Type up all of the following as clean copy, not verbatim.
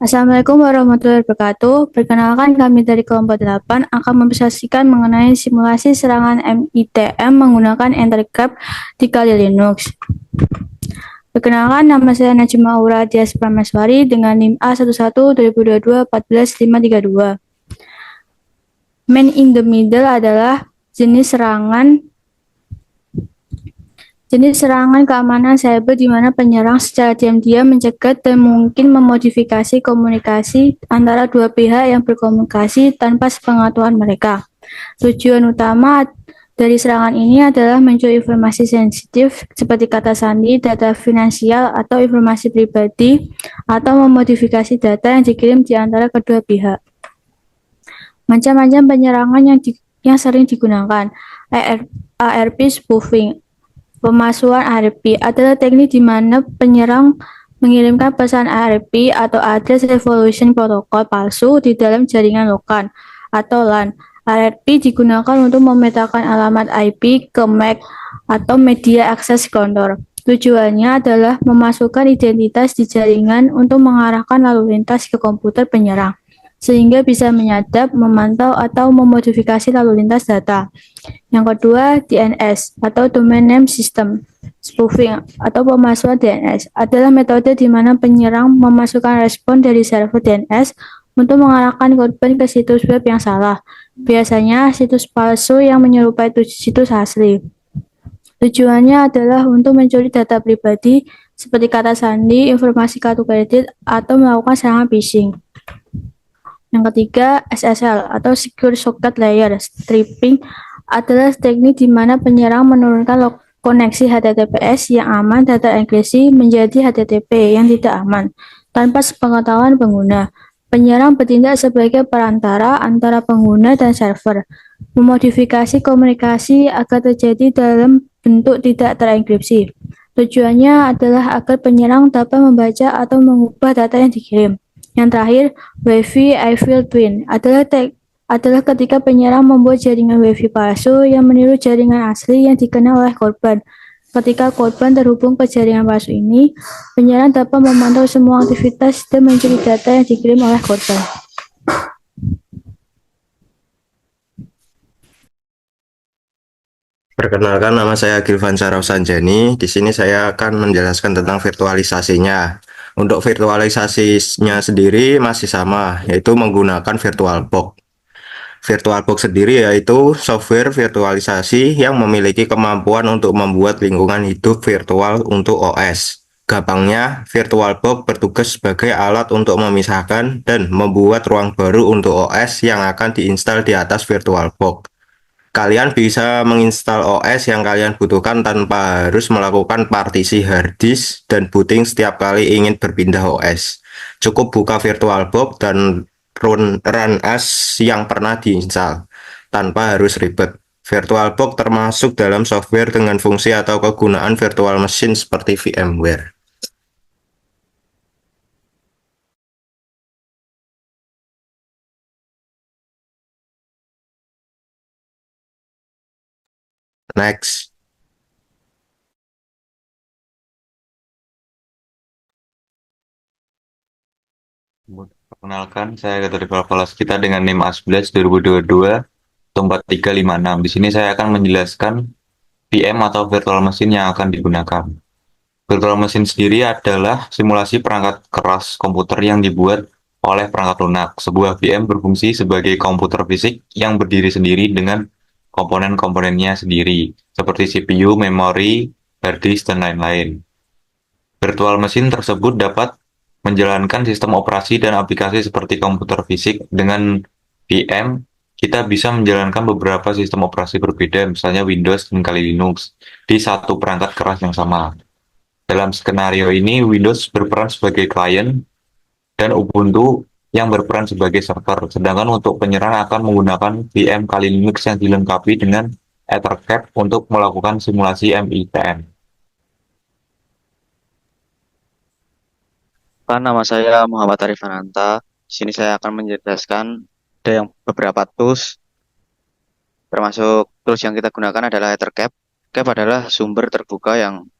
Assalamualaikum warahmatullahi wabarakatuh. Perkenalkan kami dari kelompok 8 akan mempresentasikan mengenai simulasi serangan MITM menggunakan Ethercap di Kali Linux. Perkenalkan, nama saya Najma Aura Dias Prameswari dengan NIM A11 2022 14532. Man in the Middle adalah Jenis serangan keamanan cyber di mana penyerang secara diam-diam mencegat dan mungkin memodifikasi komunikasi antara dua pihak yang berkomunikasi tanpa sepengetahuan mereka. Tujuan utama dari serangan ini adalah mencuri informasi sensitif seperti kata sandi, data finansial, atau informasi pribadi, atau memodifikasi data yang dikirim di antara kedua pihak. Macam-macam penyerangan yang sering digunakan. ARP spoofing. Pemalsuan ARP adalah teknik di mana penyerang mengirimkan pesan ARP atau Address Resolution Protocol palsu di dalam jaringan lokal atau LAN. ARP digunakan untuk memetakan alamat IP ke MAC atau Media Access Control. Tujuannya adalah memasukkan identitas di jaringan untuk mengarahkan lalu lintas ke komputer penyerang, sehingga bisa menyadap, memantau, atau memodifikasi lalu lintas data. Yang kedua, DNS atau Domain Name System. Spoofing atau pemalsuan DNS adalah metode di mana penyerang memasukkan respon dari server DNS untuk mengarahkan korban ke situs web yang salah. Biasanya situs palsu yang menyerupai situs asli. Tujuannya adalah untuk mencuri data pribadi seperti kata sandi, informasi kartu kredit, atau melakukan serangan phishing. Yang ketiga, SSL atau Secure Socket Layer Stripping adalah teknik di mana penyerang menurunkan koneksi HTTPS yang aman dan terenkripsi menjadi HTTP yang tidak aman tanpa sepengetahuan pengguna. Penyerang bertindak sebagai perantara antara pengguna dan server, memodifikasi komunikasi agar terjadi dalam bentuk tidak terenkripsi. Tujuannya adalah agar penyerang dapat membaca atau mengubah data yang dikirim. Yang terakhir, Wi-Fi Evil Twin adalah ketika penyerang membuat jaringan Wi-Fi palsu yang meniru jaringan asli yang dikenal oleh korban. Ketika korban terhubung ke jaringan palsu ini, penyerang dapat memantau semua aktivitas dan mencuri data yang dikirim oleh korban. Perkenalkan, nama saya Gilvan Sarausanjani. Di sini saya akan menjelaskan tentang virtualisasinya. Untuk virtualisasinya sendiri masih sama, yaitu menggunakan VirtualBox. VirtualBox sendiri yaitu software virtualisasi yang memiliki kemampuan untuk membuat lingkungan hidup virtual untuk OS. Gampangnya, VirtualBox bertugas sebagai alat untuk memisahkan dan membuat ruang baru untuk OS yang akan diinstal di atas VirtualBox. Kalian bisa menginstal OS yang kalian butuhkan tanpa harus melakukan partisi hard disk dan booting setiap kali ingin berpindah OS. Cukup buka VirtualBox dan run as yang pernah diinstal, tanpa harus ribet. VirtualBox termasuk dalam software dengan fungsi atau kegunaan virtual machine seperti VMware. Next. Perkenalkan, saya dari kelas kita dengan NIM A11 2022 4356. Di sini saya akan menjelaskan VM atau virtual machine yang akan digunakan. Virtual machine sendiri adalah simulasi perangkat keras komputer yang dibuat oleh perangkat lunak. Sebuah VM berfungsi sebagai komputer fisik yang berdiri sendiri dengan komponen-komponennya sendiri, seperti CPU, memori, hard disk, dan lain-lain. Virtual machine tersebut dapat menjalankan sistem operasi dan aplikasi seperti komputer fisik. Dengan VM, kita bisa menjalankan beberapa sistem operasi berbeda, misalnya Windows dan Kali Linux, di satu perangkat keras yang sama. Dalam skenario ini, Windows berperan sebagai klien dan Ubuntu yang berperan sebagai server. Sedangkan untuk penyerang akan menggunakan VM Kali Linux yang dilengkapi dengan Ethercap untuk melakukan simulasi MITM. Nama saya Muhammad Arif Ananta. Di sini saya akan menjelaskan ada yang beberapa tools, termasuk tools yang kita gunakan adalah Ethercap. Cap adalah sumber terbuka yang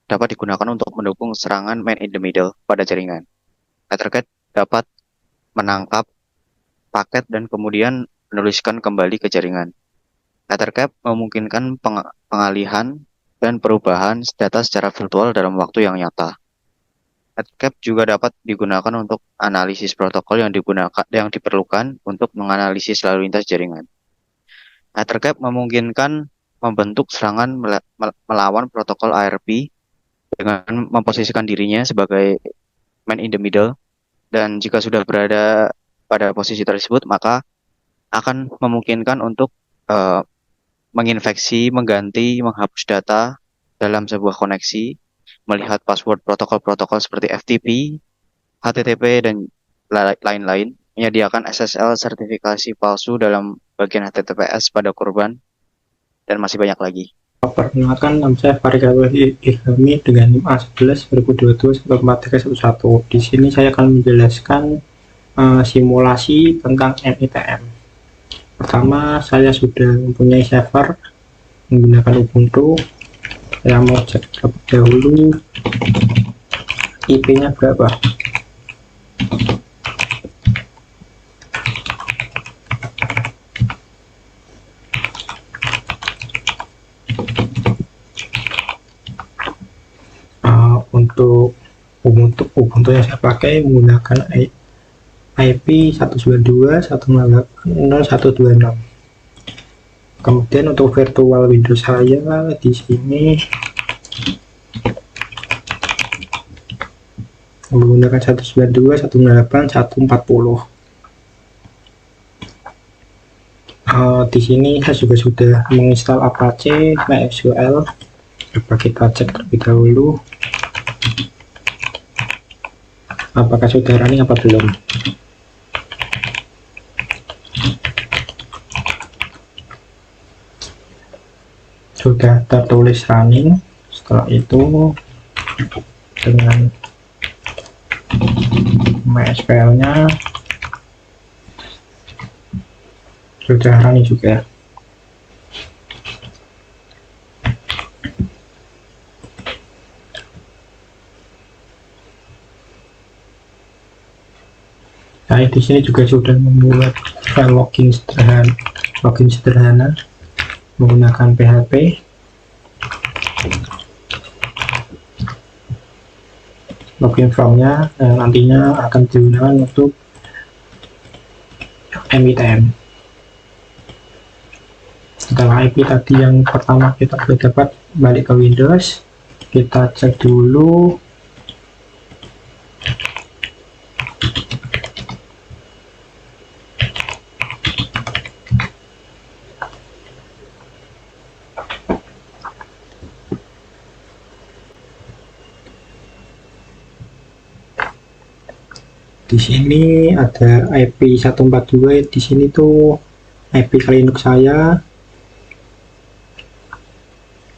dapat digunakan untuk mendukung serangan man in the middle pada jaringan. Ethercap dapat menangkap paket dan kemudian menuliskan kembali ke jaringan. Ethercap memungkinkan pengalihan dan perubahan data secara virtual dalam waktu yang nyata. Ethercap juga dapat digunakan untuk analisis protokol yang diperlukan untuk menganalisis lalu lintas jaringan. Ethercap memungkinkan membentuk serangan melawan protokol ARP dengan memposisikan dirinya sebagai man in the middle, dan jika sudah berada pada posisi tersebut maka akan memungkinkan untuk menginfeksi, mengganti, menghapus data dalam sebuah koneksi, melihat password protokol-protokol seperti FTP, HTTP, dan lain-lain, menyediakan SSL sertifikasi palsu dalam bagian HTTPS pada korban, dan masih banyak lagi. Perkenalkan, nama saya Farid Ilhami dengan NIM A11 2022 14311. Di sini saya akan menjelaskan simulasi tentang MITM. Pertama, saya sudah mempunyai server menggunakan Ubuntu. Saya mau cek terlebih dahulu IP-nya berapa. Untuk Ubuntu yang saya pakai menggunakan IP 192.168.0.126. Kemudian untuk virtual Windows saya di sini menggunakan 192.168.140. Di sini saya juga sudah menginstal Apache MySQL. Coba kita cek terlebih dahulu apakah sudah running apa belum. Sudah tertulis running. Setelah itu dengan MySQL nya sudah running juga. Saya di sini juga sudah membuat file login sederhana menggunakan PHP. Login formnya nantinya akan digunakan untuk MITM. Setelah IP tadi yang pertama kita sudah dapat, balik ke Windows, kita cek dulu di sini ada IP 142. Di sini tuh IP Linux saya.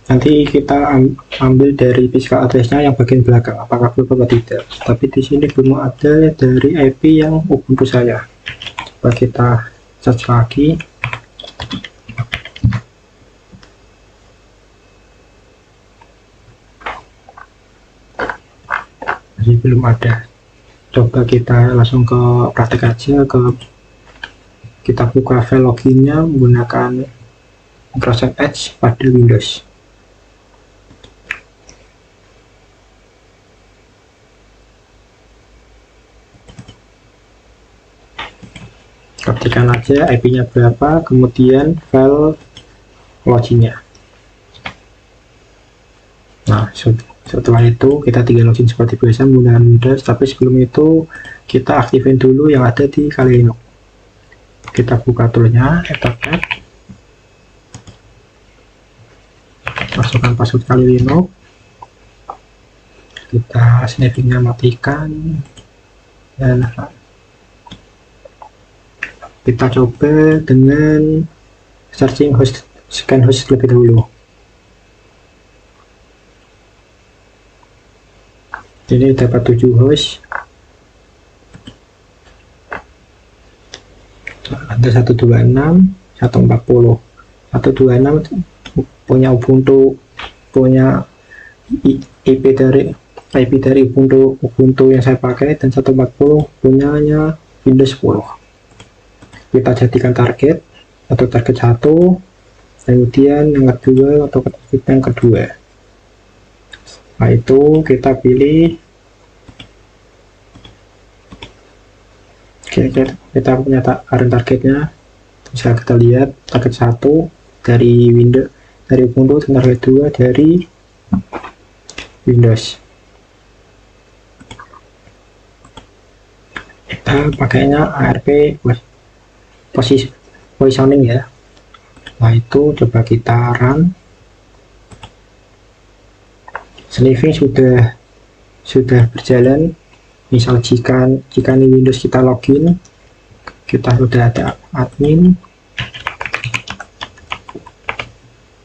Nanti kita ambil dari physical address-nya yang bagian belakang, apakah betul atau tidak. Tapi di sini belum ada dari IP yang Ubuntu saya. Coba kita search lagi. Masih belum ada. Coba kita langsung ke praktek aja, kita buka file loginnya menggunakan Microsoft Edge pada Windows. Ketikkan aja IP-nya berapa, kemudian file loginnya. Nah, setelah itu kita tinggal login seperti biasa menggunakan Windows, tapi sebelum itu kita aktifin dulu yang ada di Kali Linux. Kita buka toolnya, Ethercap, masukkan password Kali Linux, kita snappingnya matikan, dan kita coba dengan searching host, scan host lebih dahulu. Ini dapat 7 host, ada 126, 140. 126 punya Ubuntu, punya IP dari IP dari Ubuntu yang saya pakai dan 140 punyanya Windows 10. Kita jadikan target atau target 1, kemudian yang kedua atau target yang kedua. Nah itu kita pilih, kita punya current targetnya, bisa kita lihat target 1 dari Windows, dari Ubuntu, dan target 2 dari Windows. Kita pakainya ARP positioning ya. Nah itu coba kita run. Sniffing sudah berjalan. Misal jika ini Windows kita login, kita sudah ada admin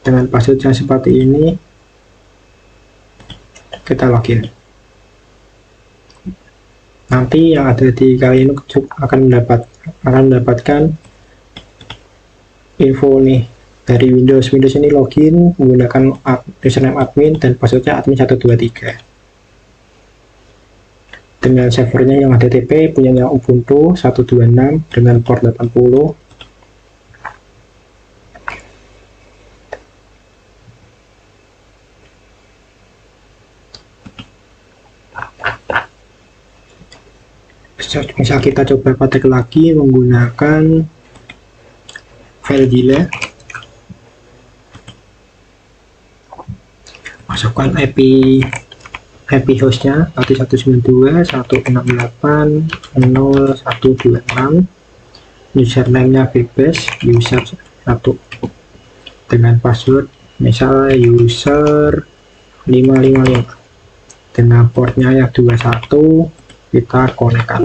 dengan password yang seperti ini, kita login. Nanti yang ada di kali ini akan mendapatkan info nih dari Windows ini login menggunakan username admin dan passwordnya admin 123 dengan servernya yang HTTP punyanya Ubuntu 126 dengan port 80. Misal kita coba patek lagi menggunakan FileZilla, masukkan IP hostnya 192.168.0.126, username-nya bebas, user 1 dengan password misal user 555 dengan portnya yang 21, kita konekkan.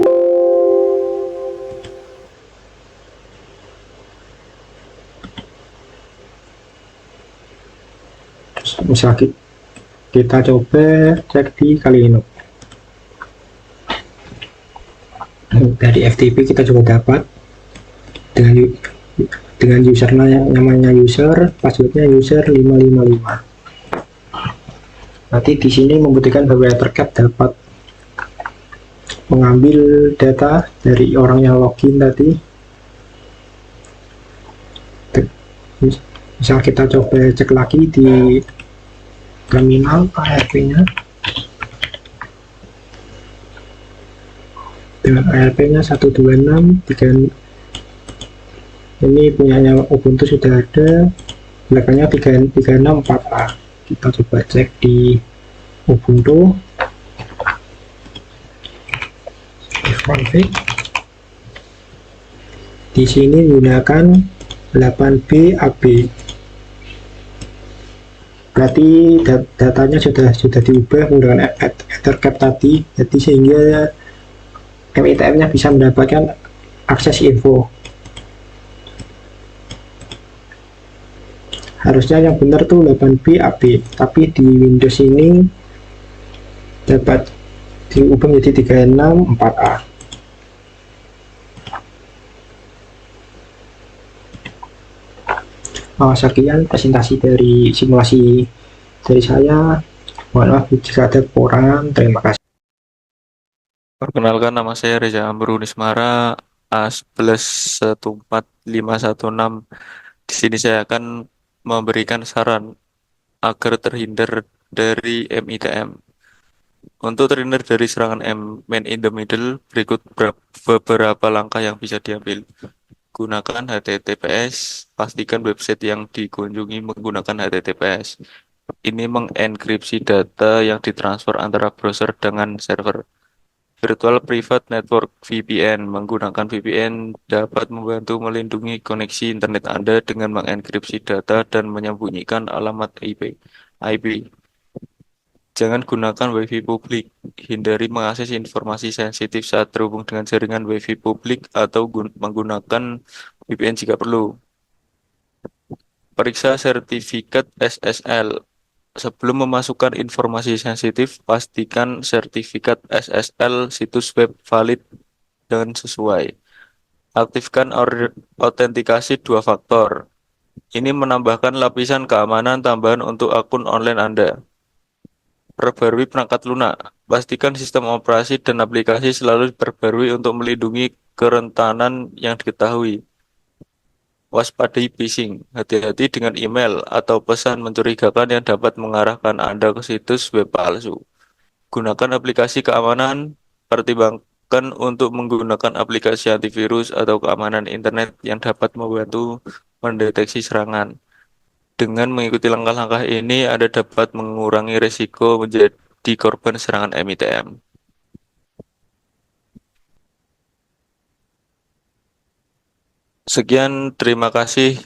Misal kita coba cek di kali ini dari FTP, kita coba dapat dengan username yang namanya user, passwordnya user 555. Nanti di sini membutuhkan bahwa Ethercap dapat mengambil data dari orang yang login tadi. Misal kita coba cek lagi di terminal ARP-nya, dengan ARP-nya 126 ini punyanya Ubuntu sudah ada, belakangnya 364A. Kita coba cek di Ubuntu config, di sini gunakan 8B AB, berarti datanya sudah diubah menggunakan Ethercap tadi, jadi sehingga MITM-nya bisa mendapatkan akses info. Harusnya yang benar tuh 8B AB, tapi di Windows ini dapat diubah menjadi 364A. Sekian presentasi dari simulasi dari saya. Mohon maaf jika ada kekurangan. Terima kasih. Perkenalkan, nama saya Reza Amrunismara, A11-14516. Di sini saya akan memberikan saran agar terhindar dari MITM. Untuk terhindar dari serangan man in the middle, berikut beberapa langkah yang bisa diambil. Gunakan HTTPS, pastikan website yang dikunjungi menggunakan HTTPS. Ini mengenkripsi data yang ditransfer antara browser dengan server. Virtual Private Network VPN. Menggunakan VPN dapat membantu melindungi koneksi internet Anda dengan mengenkripsi data dan menyembunyikan alamat IP. Jangan gunakan WiFi publik. Hindari mengakses informasi sensitif saat terhubung dengan jaringan WiFi publik atau menggunakan VPN jika perlu. Periksa sertifikat SSL. Sebelum memasukkan informasi sensitif, pastikan sertifikat SSL situs web valid dan sesuai. Aktifkan autentikasi 2 faktor. Ini menambahkan lapisan keamanan tambahan untuk akun online Anda. Perbarui perangkat lunak. Pastikan sistem operasi dan aplikasi selalu diperbarui untuk melindungi kerentanan yang diketahui. Waspadai phishing. Hati-hati dengan email atau pesan mencurigakan yang dapat mengarahkan Anda ke situs web palsu. Gunakan aplikasi keamanan. Pertimbangkan untuk menggunakan aplikasi antivirus atau keamanan internet yang dapat membantu mendeteksi serangan. Dengan mengikuti langkah-langkah ini, Anda dapat mengurangi risiko menjadi korban serangan MITM. Sekian, terima kasih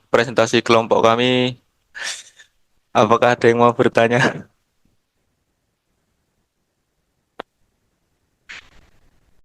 presentasi kelompok kami. Apakah ada yang mau bertanya?